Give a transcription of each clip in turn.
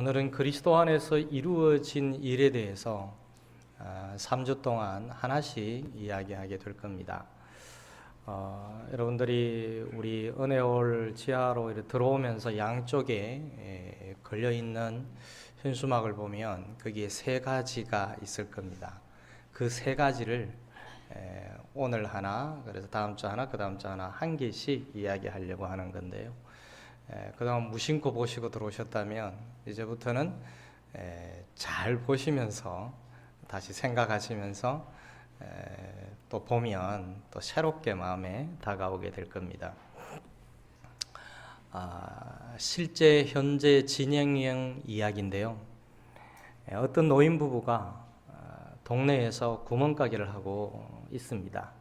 오늘은 그리스도 안에서 이루어진 일에 대해서 3주 동안 하나씩 이야기하게 될 겁니다. 여러분들이 우리 은혜홀 지하로 이렇게 들어오면서 양쪽에 걸려있는 현수막을 보면 거기에 세 가지가 있을 겁니다. 그 세 가지를 오늘 하나, 그래서 다음 주 하나, 그 다음 주 하나 한 개씩 이야기하려고 하는 건데요. 그동안 무심코 보시고 들어오셨다면 이제부터는 잘 보시면서 다시 생각하시면서 또 보면 또 새롭게 마음에 다가오게 될 겁니다. 실제 현재 진행형 이야기인데요. 어떤 노인 부부가 동네에서 구멍가게를 하고 있습니다.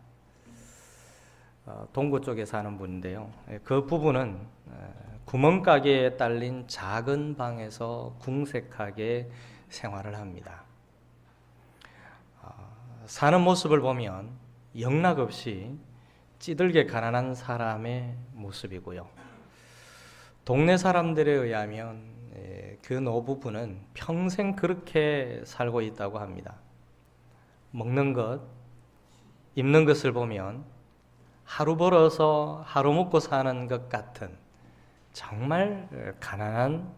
동구 쪽에 사는 분인데요. 그 부부는 구멍가게에 딸린 작은 방에서 궁색하게 생활을 합니다. 사는 모습을 보면 영락없이 찌들게 가난한 사람의 모습이고요. 동네 사람들에 의하면 그 노부부는 평생 그렇게 살고 있다고 합니다. 먹는 것, 입는 것을 보면 하루 벌어서 하루 먹고 사는 것 같은 정말 가난한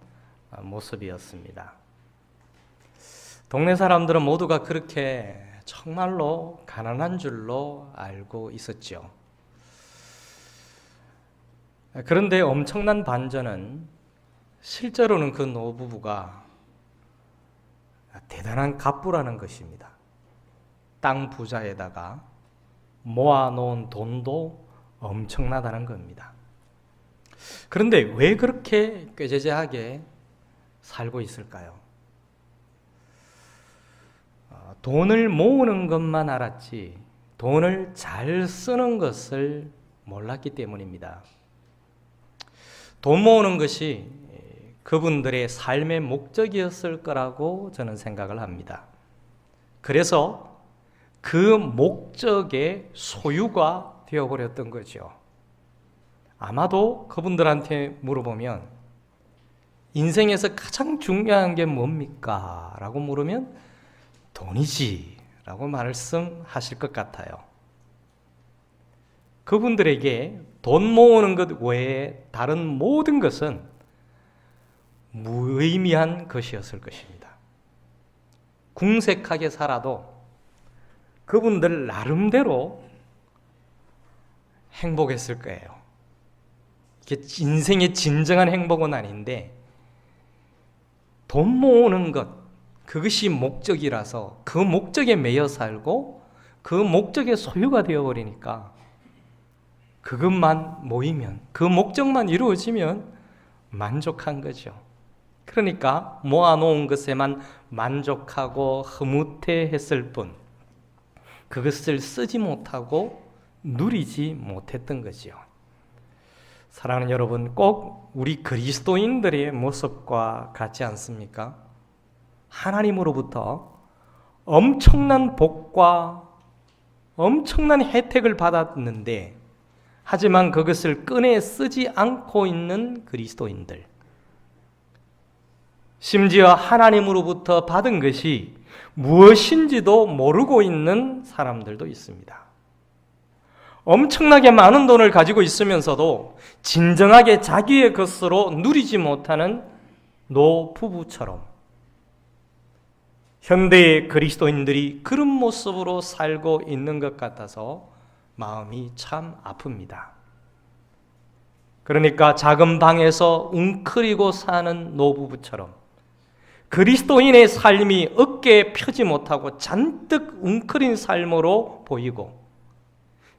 모습이었습니다. 동네 사람들은 모두가 그렇게 정말로 가난한 줄로 알고 있었죠. 그런데 엄청난 반전은 실제로는 그 노부부가 대단한 갑부라는 것입니다. 땅 부자에다가 모아놓은 돈도 엄청나다는 겁니다. 그런데 왜 그렇게 꾀죄죄하게 살고 있을까요? 돈을 모으는 것만 알았지 돈을 잘 쓰는 것을 몰랐기 때문입니다. 돈 모으는 것이 그분들의 삶의 목적이었을 거라고 저는 생각을 합니다. 그래서 그 목적의 소유가 되어버렸던 거죠. 아마도 그분들한테 물어보면 인생에서 가장 중요한 게 뭡니까? 라고 물으면 돈이지 라고 말씀하실 것 같아요. 그분들에게 돈 모으는 것 외에 다른 모든 것은 무의미한 것이었을 것입니다. 궁색하게 살아도 그분들 나름대로 행복했을 거예요. 이게 인생의 진정한 행복은 아닌데 돈 모으는 것, 그것이 목적이라서 그 목적에 매여 살고 그 목적의 소유가 되어버리니까 그것만 모이면, 그 목적만 이루어지면 만족한 거죠. 그러니까 모아놓은 것에만 만족하고 흐뭇해했을 뿐 그것을 쓰지 못하고 누리지 못했던 거지요. 사랑하는 여러분, 꼭 우리 그리스도인들의 모습과 같지 않습니까? 하나님으로부터 엄청난 복과 엄청난 혜택을 받았는데 하지만 그것을 꺼내 쓰지 않고 있는 그리스도인들, 심지어 하나님으로부터 받은 것이 무엇인지도 모르고 있는 사람들도 있습니다. 엄청나게 많은 돈을 가지고 있으면서도 진정하게 자기의 것으로 누리지 못하는 노부부처럼 현대의 그리스도인들이 그런 모습으로 살고 있는 것 같아서 마음이 참 아픕니다. 그러니까 작은 방에서 웅크리고 사는 노부부처럼 그리스도인의 삶이 어깨에 펴지 못하고 잔뜩 웅크린 삶으로 보이고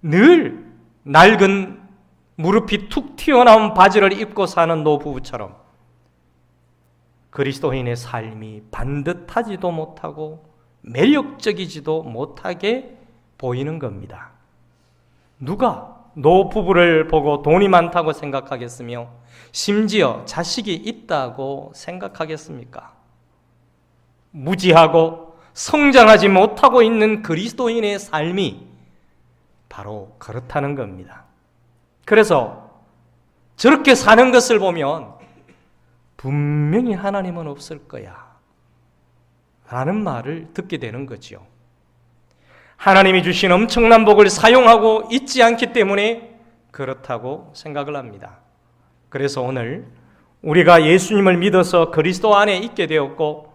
늘 낡은 무릎이 툭 튀어나온 바지를 입고 사는 노부부처럼 그리스도인의 삶이 반듯하지도 못하고 매력적이지도 못하게 보이는 겁니다. 누가 노부부를 보고 돈이 많다고 생각하겠으며 심지어 자식이 있다고 생각하겠습니까? 무지하고 성장하지 못하고 있는 그리스도인의 삶이 바로 그렇다는 겁니다. 그래서 저렇게 사는 것을 보면 분명히 하나님은 없을 거야 라는 말을 듣게 되는 거죠. 하나님이 주신 엄청난 복을 사용하고 있지 않기 때문에 그렇다고 생각을 합니다. 그래서 오늘 우리가 예수님을 믿어서 그리스도 안에 있게 되었고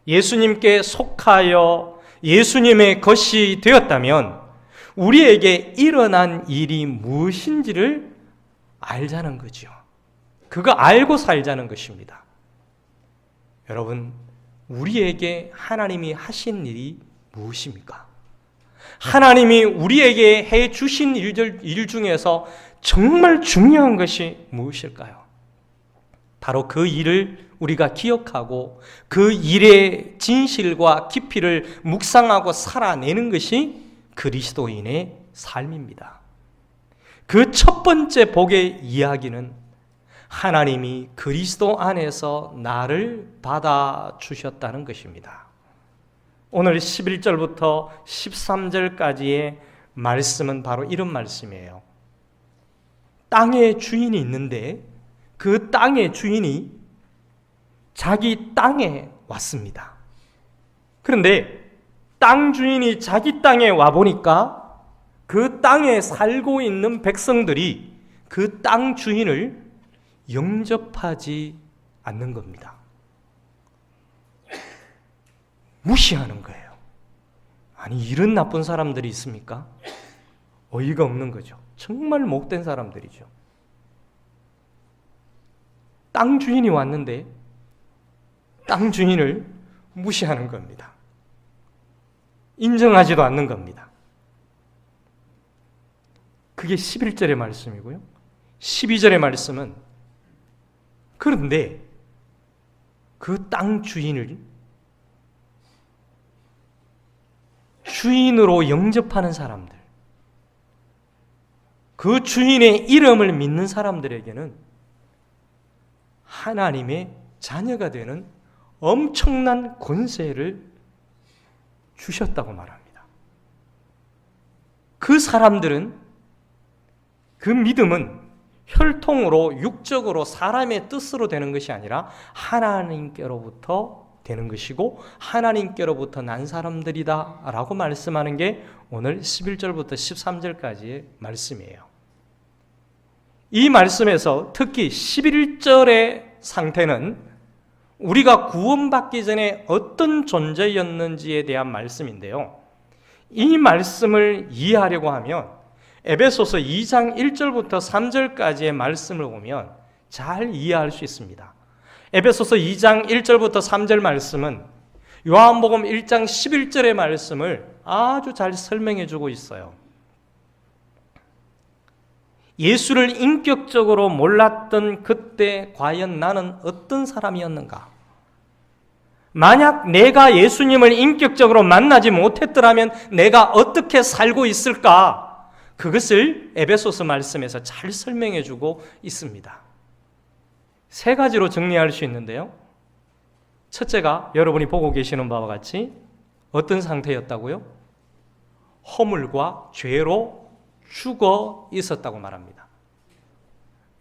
예수님께 속하여 예수님의 것이 되었다면 우리에게 일어난 일이 무엇인지를 알자는 거죠. 그거 알고 살자는 것입니다. 여러분, 우리에게 하나님이 하신 일이 무엇입니까? 하나님이 우리에게 해 주신 일 중에서 정말 중요한 것이 무엇일까요? 바로 그 일을 우리가 기억하고 그 일의 진실과 깊이를 묵상하고 살아내는 것이 그리스도인의 삶입니다. 그 첫 번째 복의 이야기는 하나님이 그리스도 안에서 나를 받아주셨다는 것입니다. 오늘 11절부터 13절까지의 말씀은 바로 이런 말씀이에요. 땅의 주인이 있는데 그 땅의 주인이 자기 땅에 왔습니다. 그런데 땅 주인이 자기 땅에 와보니까 그 땅에 살고 있는 백성들이 그 땅 주인을 영접하지 않는 겁니다. 무시하는 거예요. 아니, 이런 나쁜 사람들이 있습니까? 어이가 없는 거죠. 정말 못된 사람들이죠. 땅 주인이 왔는데 땅 주인을 무시하는 겁니다. 인정하지도 않는 겁니다. 그게 11절의 말씀이고요. 12절의 말씀은 그런데 그 땅 주인을 주인으로 영접하는 사람들, 그 주인의 이름을 믿는 사람들에게는 하나님의 자녀가 되는 엄청난 권세를 주셨다고 말합니다. 그 사람들은, 그 믿음은 혈통으로 육적으로 사람의 뜻으로 되는 것이 아니라 하나님께로부터 되는 것이고 하나님께로부터 난 사람들이다 라고 말씀하는 게 오늘 11절부터 13절까지의 말씀이에요. 이 말씀에서 특히 11절의 상태는 우리가 구원받기 전에 어떤 존재였는지에 대한 말씀인데요. 이 말씀을 이해하려고 하면 에베소서 2장 1절부터 3절까지의 말씀을 보면 잘 이해할 수 있습니다. 에베소서 2장 1절부터 3절 말씀은 요한복음 1장 11절의 말씀을 아주 잘 설명해 주고 있어요. 예수를 인격적으로 몰랐던 그때 과연 나는 어떤 사람이었는가? 만약 내가 예수님을 인격적으로 만나지 못했더라면 내가 어떻게 살고 있을까? 그것을 에베소서 말씀에서 잘 설명해 주고 있습니다. 세 가지로 정리할 수 있는데요. 첫째가 여러분이 보고 계시는 바와 같이 어떤 상태였다고요? 허물과 죄로 죽어 있었다고 말합니다.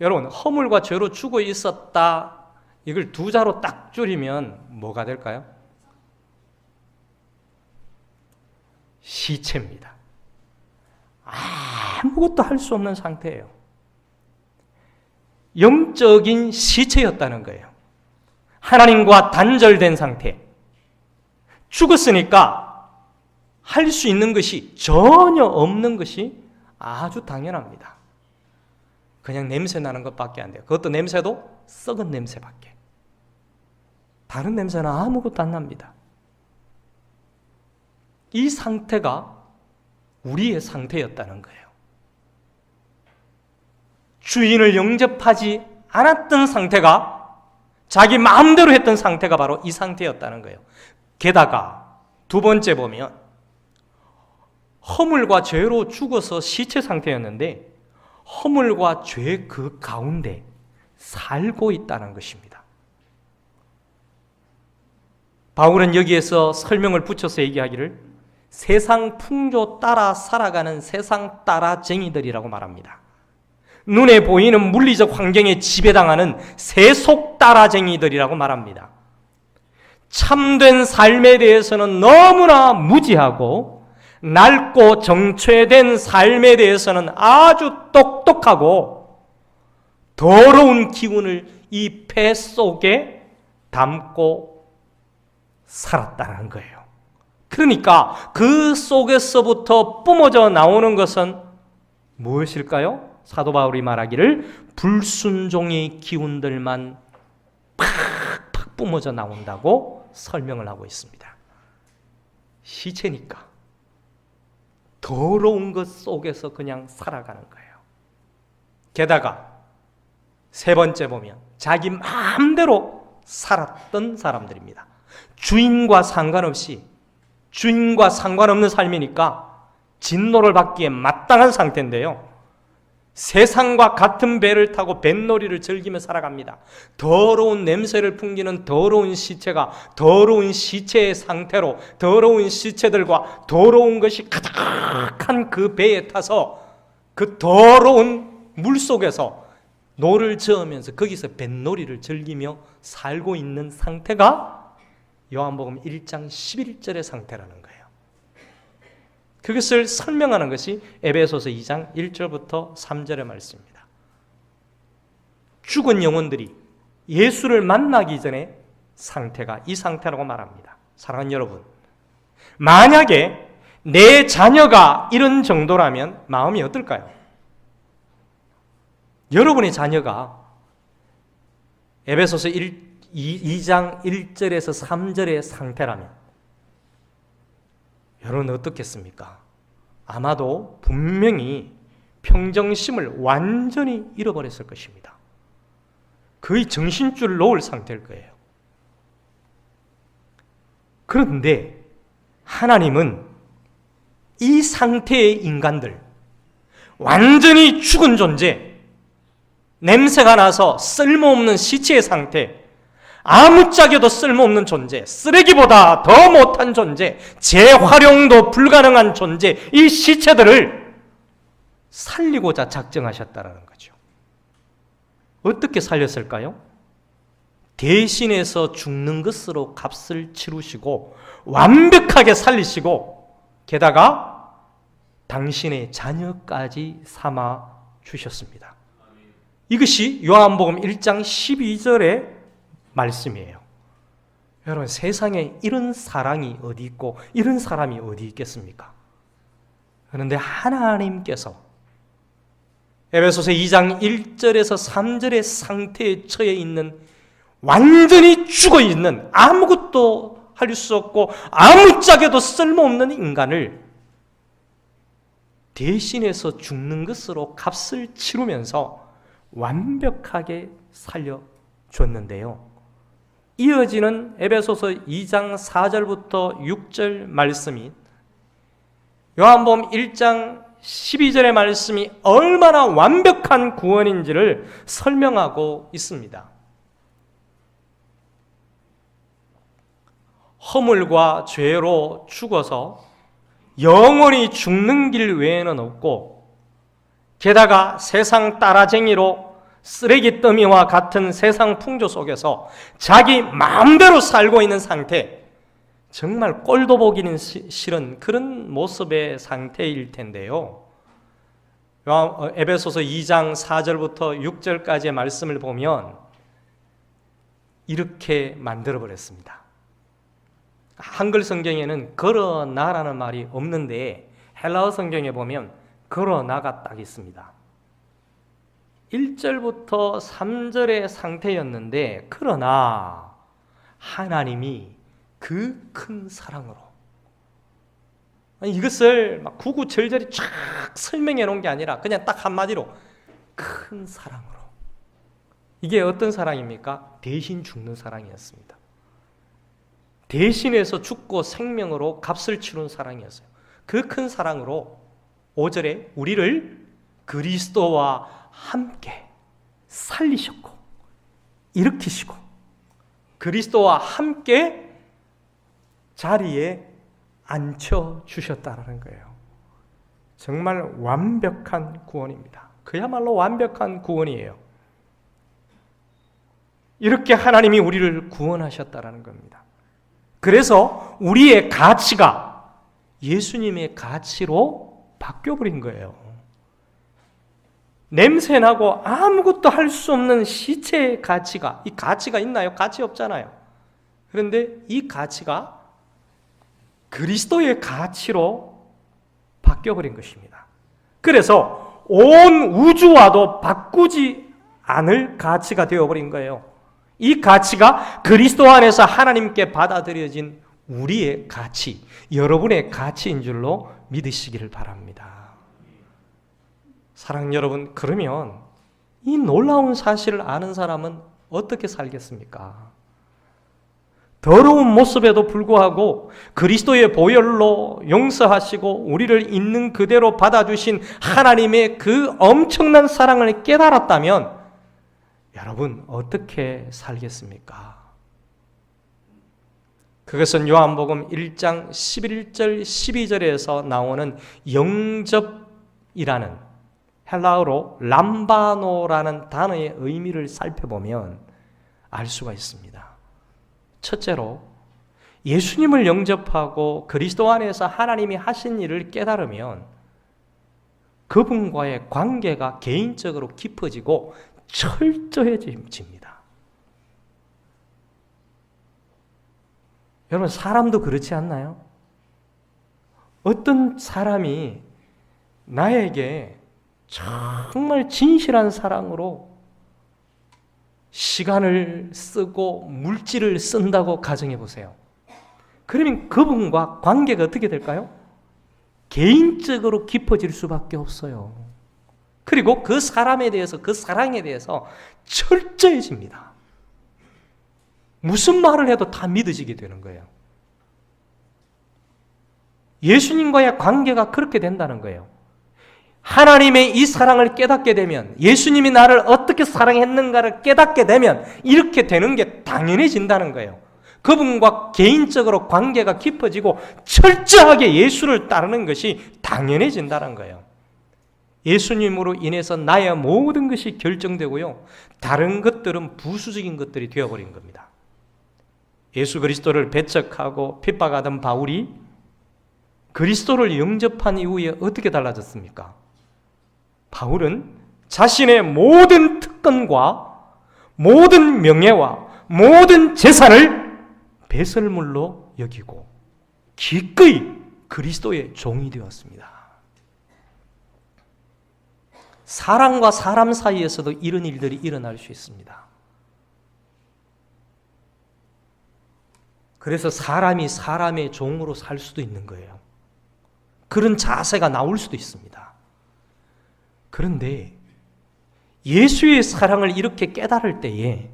여러분, 허물과 죄로 죽어 있었다, 이걸 두 자로 딱 줄이면 뭐가 될까요? 시체입니다. 아무것도 할 수 없는 상태예요. 영적인 시체였다는 거예요. 하나님과 단절된 상태. 죽었으니까 할 수 있는 것이 전혀 없는 것이 아주 당연합니다. 그냥 냄새 나는 것밖에 안 돼요. 그것도 냄새도 썩은 냄새밖에. 다른 냄새는 아무것도 안 납니다. 이 상태가 우리의 상태였다는 거예요. 주인을 영접하지 않았던 상태가, 자기 마음대로 했던 상태가 바로 이 상태였다는 거예요. 게다가 두 번째 보면 허물과 죄로 죽어서 시체 상태였는데 허물과 죄 그 가운데 살고 있다는 것입니다. 바울은 여기에서 설명을 붙여서 얘기하기를 세상 풍조 따라 살아가는 세상 따라쟁이들이라고 말합니다. 눈에 보이는 물리적 환경에 지배당하는 세속 따라쟁이들이라고 말합니다. 참된 삶에 대해서는 너무나 무지하고 낡고 정체된 삶에 대해서는 아주 똑똑하고 더러운 기운을 이 폐 속에 담고 살았다는 거예요. 그러니까 그 속에서부터 뿜어져 나오는 것은 무엇일까요? 사도 바울이 말하기를 불순종의 기운들만 팍팍 뿜어져 나온다고 설명을 하고 있습니다. 시체니까 더러운 것 속에서 그냥 살아가는 거예요. 게다가 세 번째 보면 자기 마음대로 살았던 사람들입니다. 주인과 상관없는 삶이니까 진노를 받기에 마땅한 상태인데요. 세상과 같은 배를 타고 뱃놀이를 즐기며 살아갑니다. 더러운 냄새를 풍기는 더러운 시체가 더러운 시체의 상태로 더러운 시체들과 더러운 것이 가득한 그 배에 타서 그 더러운 물속에서 노를 저으면서 거기서 뱃놀이를 즐기며 살고 있는 상태가 요한복음 1장 11절의 상태라는 거예요. 그것을 설명하는 것이 에베소서 2장 1절부터 3절의 말씀입니다. 죽은 영혼들이 예수를 만나기 전에 상태가 이 상태라고 말합니다. 사랑하는 여러분, 만약에 내 자녀가 이런 정도라면 마음이 어떨까요? 여러분의 자녀가 에베소서 2장 1절에서 3절의 상태라면 여러분은 어떻겠습니까? 아마도 분명히 평정심을 완전히 잃어버렸을 것입니다. 거의 정신줄을 놓을 상태일 거예요. 그런데 하나님은 이 상태의 인간들, 완전히 죽은 존재, 냄새가 나서 쓸모없는 시체의 상태, 아무짝에도 쓸모없는 존재, 쓰레기보다 더 못한 존재, 재활용도 불가능한 존재, 이 시체들을 살리고자 작정하셨다는 거죠. 어떻게 살렸을까요? 대신해서 죽는 것으로 값을 치르시고 완벽하게 살리시고 게다가 당신의 자녀까지 삼아 주셨습니다. 이것이 요한복음 1장 12절의 말씀이에요. 여러분, 세상에 이런 사랑이 어디 있고 이런 사람이 어디 있겠습니까? 그런데 하나님께서 에베소서 2장 1절에서 3절의 상태에 처해 있는 완전히 죽어있는 아무것도 할 수 없고 아무짝에도 쓸모없는 인간을 대신해서 죽는 것으로 값을 치르면서 완벽하게 살려줬는데요. 이어지는 에베소서 2장 4절부터 6절 말씀이 요한복음 1장 12절의 말씀이 얼마나 완벽한 구원인지를 설명하고 있습니다. 허물과 죄로 죽어서 영원히 죽는 길 외에는 없고 게다가 세상 따라쟁이로 쓰레기 더미와 같은 세상 풍조 속에서 자기 마음대로 살고 있는 상태, 정말 꼴도 보기는 싫은 그런 모습의 상태일 텐데요. 에베소서 2장 4절부터 6절까지의 말씀을 보면 이렇게 만들어버렸습니다. 한글 성경에는 걸어나라는 말이 없는데 헬라어 성경에 보면 걸어나가 딱 있습니다. 1절부터 3절의 상태였는데 그러나 하나님이 그 큰 사랑으로, 이것을 막 구구절절히 쫙 설명해 놓은 게 아니라 그냥 딱 한마디로 큰 사랑으로. 이게 어떤 사랑입니까? 대신 죽는 사랑이었습니다. 대신해서 죽고 생명으로 값을 치른 사랑이었어요. 그 큰 사랑으로 5절에 우리를 그리스도와 함께 살리셨고 일으키시고 그리스도와 함께 자리에 앉혀주셨다는 거예요. 정말 완벽한 구원입니다. 그야말로 완벽한 구원이에요. 이렇게 하나님이 우리를 구원하셨다라는 겁니다. 그래서 우리의 가치가 예수님의 가치로 바뀌어버린 거예요. 냄새나고 아무것도 할 수 없는 시체의 가치가, 이 가치가 있나요? 가치 없잖아요. 그런데 이 가치가 그리스도의 가치로 바뀌어버린 것입니다. 그래서 온 우주와도 바꾸지 않을 가치가 되어버린 거예요. 이 가치가 그리스도 안에서 하나님께 받아들여진 우리의 가치, 여러분의 가치인 줄로 믿으시기를 바랍니다. 사랑하는 여러분, 그러면 이 놀라운 사실을 아는 사람은 어떻게 살겠습니까? 더러운 모습에도 불구하고 그리스도의 보혈로 용서하시고 우리를 있는 그대로 받아주신 하나님의 그 엄청난 사랑을 깨달았다면 여러분 어떻게 살겠습니까? 그것은 요한복음 1장 11절 12절에서 나오는 영접이라는 헬라어로 람바노라는 단어의 의미를 살펴보면 알 수가 있습니다. 첫째로 예수님을 영접하고 그리스도 안에서 하나님이 하신 일을 깨달으면 그분과의 관계가 개인적으로 깊어지고 철저해집니다. 여러분, 사람도 그렇지 않나요? 어떤 사람이 나에게 정말 진실한 사랑으로 시간을 쓰고 물질을 쓴다고 가정해 보세요. 그러면 그분과 관계가 어떻게 될까요? 개인적으로 깊어질 수밖에 없어요. 그리고 그 사람에 대해서, 그 사랑에 대해서 철저해집니다. 무슨 말을 해도 다 믿어지게 되는 거예요. 예수님과의 관계가 그렇게 된다는 거예요. 하나님의 이 사랑을 깨닫게 되면, 예수님이 나를 어떻게 사랑했는가를 깨닫게 되면 이렇게 되는 게 당연해진다는 거예요. 그분과 개인적으로 관계가 깊어지고 철저하게 예수를 따르는 것이 당연해진다는 거예요. 예수님으로 인해서 나의 모든 것이 결정되고요, 다른 것들은 부수적인 것들이 되어버린 겁니다. 예수 그리스도를 배척하고 핍박하던 바울이 그리스도를 영접한 이후에 어떻게 달라졌습니까? 바울은 자신의 모든 특권과 모든 명예와 모든 재산을 배설물로 여기고 기꺼이 그리스도의 종이 되었습니다. 사람과 사람 사이에서도 이런 일들이 일어날 수 있습니다. 그래서 사람이 사람의 종으로 살 수도 있는 거예요. 그런 자세가 나올 수도 있습니다. 그런데 예수의 사랑을 이렇게 깨달을 때에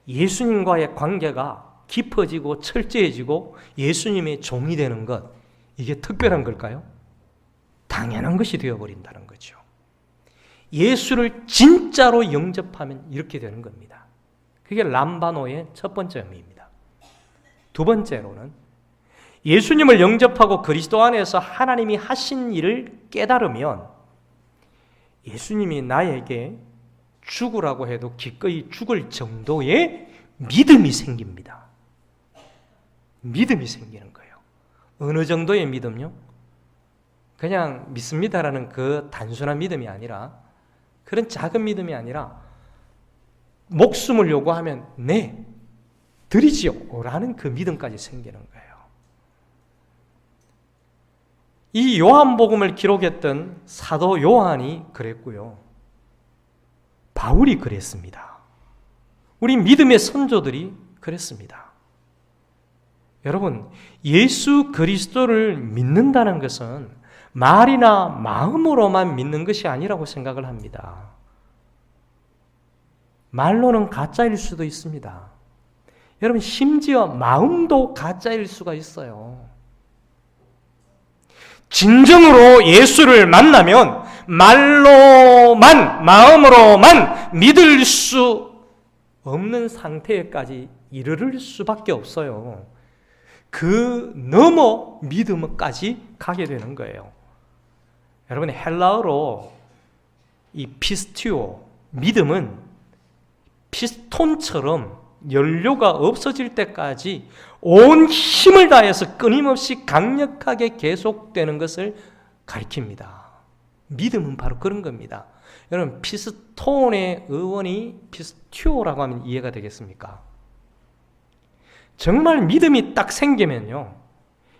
예수님과의 관계가 깊어지고 철저해지고 예수님의 종이 되는 것, 이게 특별한 걸까요? 당연한 것이 되어버린다는 거죠. 예수를 진짜로 영접하면 이렇게 되는 겁니다. 그게 람바노의 첫 번째 의미입니다. 두 번째로는 예수님을 영접하고 그리스도 안에서 하나님이 하신 일을 깨달으면 예수님이 나에게 죽으라고 해도 기꺼이 죽을 정도의 믿음이 생깁니다. 믿음이 생기는 거예요. 어느 정도의 믿음요? 그냥 믿습니다라는 그 단순한 믿음이 아니라, 그런 작은 믿음이 아니라 목숨을 요구하면 네, 드리지요 라는 그 믿음까지 생기는 거예요. 이 요한복음을 기록했던 사도 요한이 그랬고요, 바울이 그랬습니다. 우리 믿음의 선조들이 그랬습니다. 여러분, 예수 그리스도를 믿는다는 것은 말이나 마음으로만 믿는 것이 아니라고 생각을 합니다. 말로는 가짜일 수도 있습니다. 여러분, 심지어 마음도 가짜일 수가 있어요. 진정으로 예수를 만나면 말로만, 마음으로만 믿을 수 없는 상태에까지 이르를 수밖에 없어요. 그 넘어 믿음까지 가게 되는 거예요. 여러분, 헬라어로 이 피스티오, 믿음은 피스톤처럼 연료가 없어질 때까지 온 힘을 다해서 끊임없이 강력하게 계속되는 것을 가리킵니다. 믿음은 바로 그런 겁니다. 여러분, 피스톤의 어원이 피스티오라고 하면 이해가 되겠습니까? 정말 믿음이 딱 생기면요,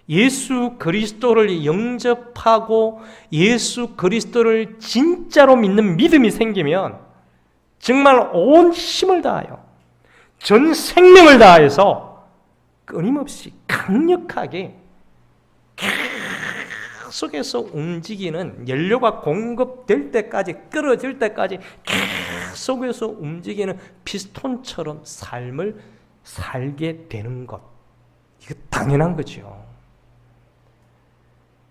예수 그리스도를 영접하고 예수 그리스도를 진짜로 믿는 믿음이 생기면 정말 온 힘을 다하여 전 생명을 다해서 끊임없이 강력하게 계속해서 움직이는, 연료가 공급될 때까지, 끌어질 때까지 계속해서 움직이는 피스톤처럼 삶을 살게 되는 것, 이거 당연한 거죠.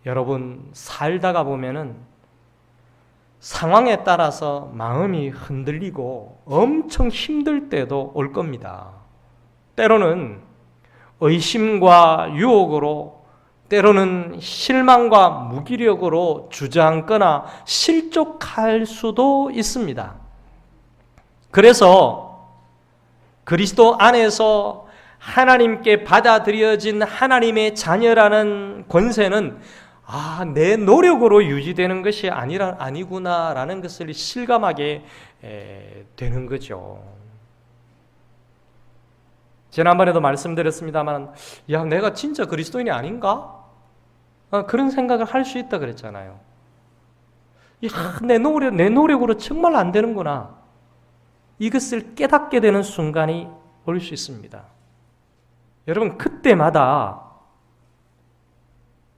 여러분, 살다가 보면은 상황에 따라서 마음이 흔들리고 엄청 힘들 때도 올 겁니다. 때로는 의심과 유혹으로, 때로는 실망과 무기력으로 주저앉거나 실족할 수도 있습니다. 그래서 그리스도 안에서 하나님께 받아들여진 하나님의 자녀라는 권세는 내 노력으로 유지되는 것이 아니구나라는 것을 실감하게 되는 거죠. 지난번에도 말씀드렸습니다만, 내가 진짜 그리스도인이 아닌가? 그런 생각을 할 수 있다 그랬잖아요. 내 노력으로 정말 안 되는구나. 이것을 깨닫게 되는 순간이 올 수 있습니다. 여러분, 그때마다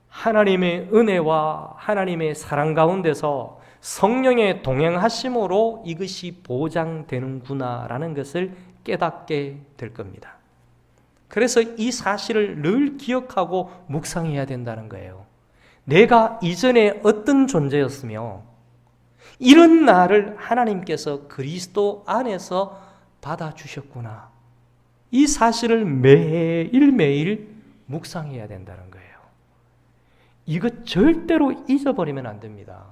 하나님의 은혜와 하나님의 사랑 가운데서 성령의 동행하심으로 이것이 보장되는구나라는 것을 깨닫게 될 겁니다. 그래서 이 사실을 늘 기억하고 묵상해야 된다는 거예요. 내가 이전에 어떤 존재였으며 이런 나를 하나님께서 그리스도 안에서 받아주셨구나. 이 사실을 매일매일 묵상해야 된다는 거예요. 이거 절대로 잊어버리면 안 됩니다.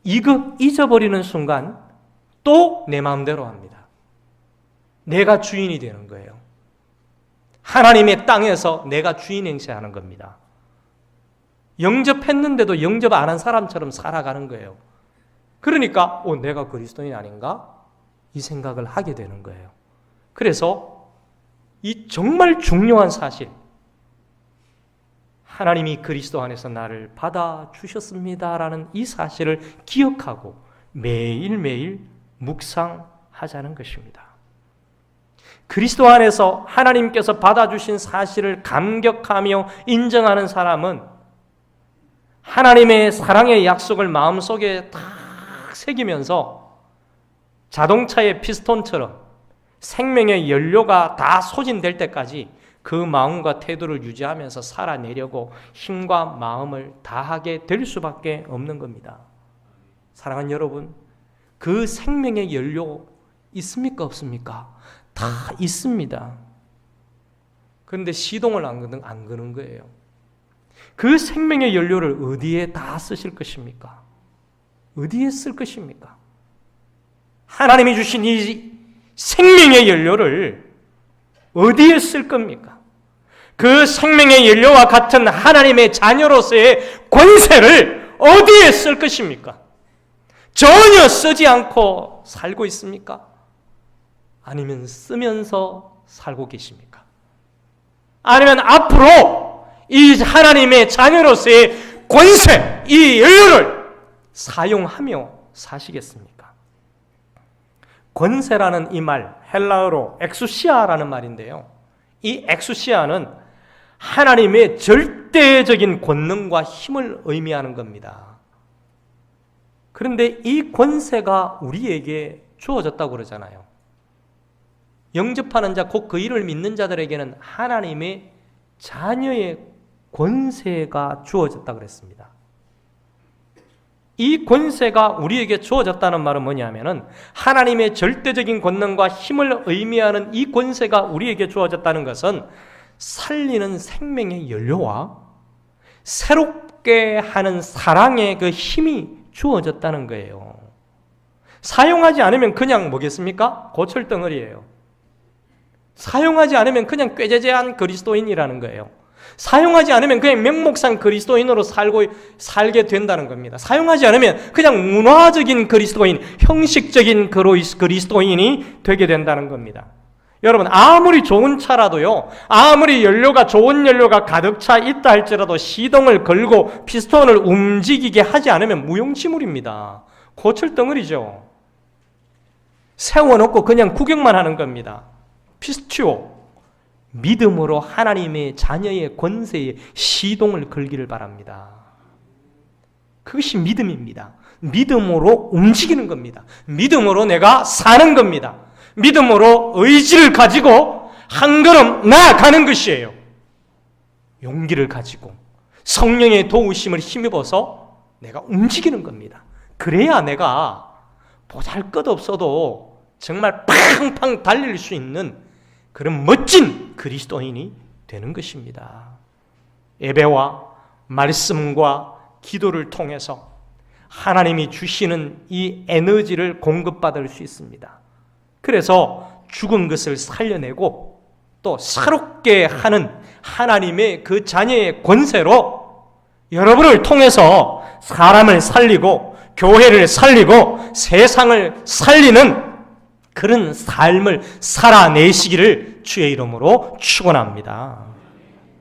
이거 잊어버리는 순간 또 내 마음대로 합니다. 내가 주인이 되는 거예요. 하나님의 땅에서 내가 주인 행세하는 겁니다. 영접했는데도 영접 안 한 사람처럼 살아가는 거예요. 그러니까 내가 그리스도인 아닌가? 이 생각을 하게 되는 거예요. 그래서 이 정말 중요한 사실, 하나님이 그리스도 안에서 나를 받아주셨습니다라는 이 사실을 기억하고 매일매일 묵상하자는 것입니다. 그리스도 안에서 하나님께서 받아주신 사실을 감격하며 인정하는 사람은 하나님의 사랑의 약속을 마음속에 딱 새기면서 자동차의 피스톤처럼 생명의 연료가 다 소진될 때까지 그 마음과 태도를 유지하면서 살아내려고 힘과 마음을 다하게 될 수밖에 없는 겁니다. 사랑하는 여러분, 그 생명의 연료 있습니까? 없습니까? 다 있습니다. 그런데 시동을 안 거는 거예요. 그 생명의 연료를 어디에 다 쓰실 것입니까? 어디에 쓸 것입니까? 하나님이 주신 이 생명의 연료를 어디에 쓸 겁니까? 그 생명의 연료와 같은 하나님의 자녀로서의 권세를 어디에 쓸 것입니까? 전혀 쓰지 않고 살고 있습니까? 아니면 쓰면서 살고 계십니까? 아니면 앞으로 이 하나님의 자녀로서의 권세, 이 연료를 사용하며 사시겠습니까? 권세라는 이 말, 헬라어로 엑수시아라는 말인데요. 이 엑수시아는 하나님의 절대적인 권능과 힘을 의미하는 겁니다. 그런데 이 권세가 우리에게 주어졌다고 그러잖아요. 영접하는 자, 곧 그 이름을 믿는 자들에게는 하나님의 자녀의 권세가 주어졌다고 그랬습니다. 이 권세가 우리에게 주어졌다는 말은 뭐냐면은 하나님의 절대적인 권능과 힘을 의미하는 이 권세가 우리에게 주어졌다는 것은 살리는 생명의 연료와 새롭게 하는 사랑의 그 힘이 주어졌다는 거예요. 사용하지 않으면 그냥 뭐겠습니까? 고철덩어리예요. 사용하지 않으면 그냥 꾀죄죄한 그리스도인이라는 거예요. 사용하지 않으면 그냥 명목상 그리스도인으로 살게 된다는 겁니다. 사용하지 않으면 그냥 문화적인 그리스도인, 형식적인 그리스도인이 되게 된다는 겁니다. 여러분, 아무리 좋은 차라도요, 아무리 좋은 연료가 가득 차 있다 할지라도 시동을 걸고 피스톤을 움직이게 하지 않으면 무용지물입니다. 고철덩어리죠. 세워놓고 그냥 구경만 하는 겁니다. 피스튜오, 믿음으로 하나님의 자녀의 권세에 시동을 걸기를 바랍니다. 그것이 믿음입니다. 믿음으로 움직이는 겁니다. 믿음으로 내가 사는 겁니다. 믿음으로 의지를 가지고 한 걸음 나아가는 것이에요. 용기를 가지고 성령의 도우심을 힘입어서 내가 움직이는 겁니다. 그래야 내가 보잘것없어도 정말 팡팡 달릴 수 있는 그런 멋진 그리스도인이 되는 것입니다. 예배와 말씀과 기도를 통해서 하나님이 주시는 이 에너지를 공급받을 수 있습니다. 그래서 죽은 것을 살려내고 또 새롭게 하는 하나님의 그 자녀의 권세로 여러분을 통해서 사람을 살리고 교회를 살리고 세상을 살리는 그런 삶을 살아내시기를 주의 이름으로 축원합니다.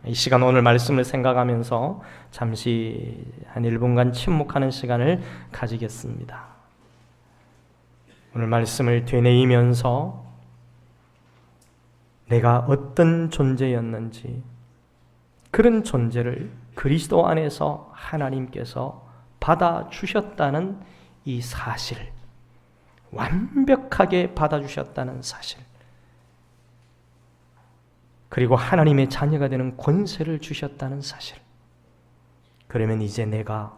이 시간 오늘 말씀을 생각하면서 잠시 한 1분간 침묵하는 시간을 가지겠습니다. 오늘 말씀을 되뇌이면서 내가 어떤 존재였는지 그런 존재를 그리스도 안에서 하나님께서 받아주셨다는 이 사실, 완벽하게 받아주셨다는 사실, 그리고 하나님의 자녀가 되는 권세를 주셨다는 사실, 그러면 이제 내가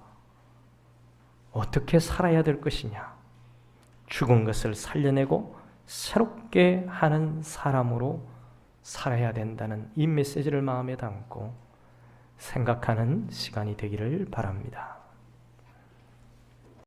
어떻게 살아야 될 것이냐? 죽은 것을 살려내고 새롭게 하는 사람으로 살아야 된다는 이 메시지를 마음에 담고 생각하는 시간이 되기를 바랍니다.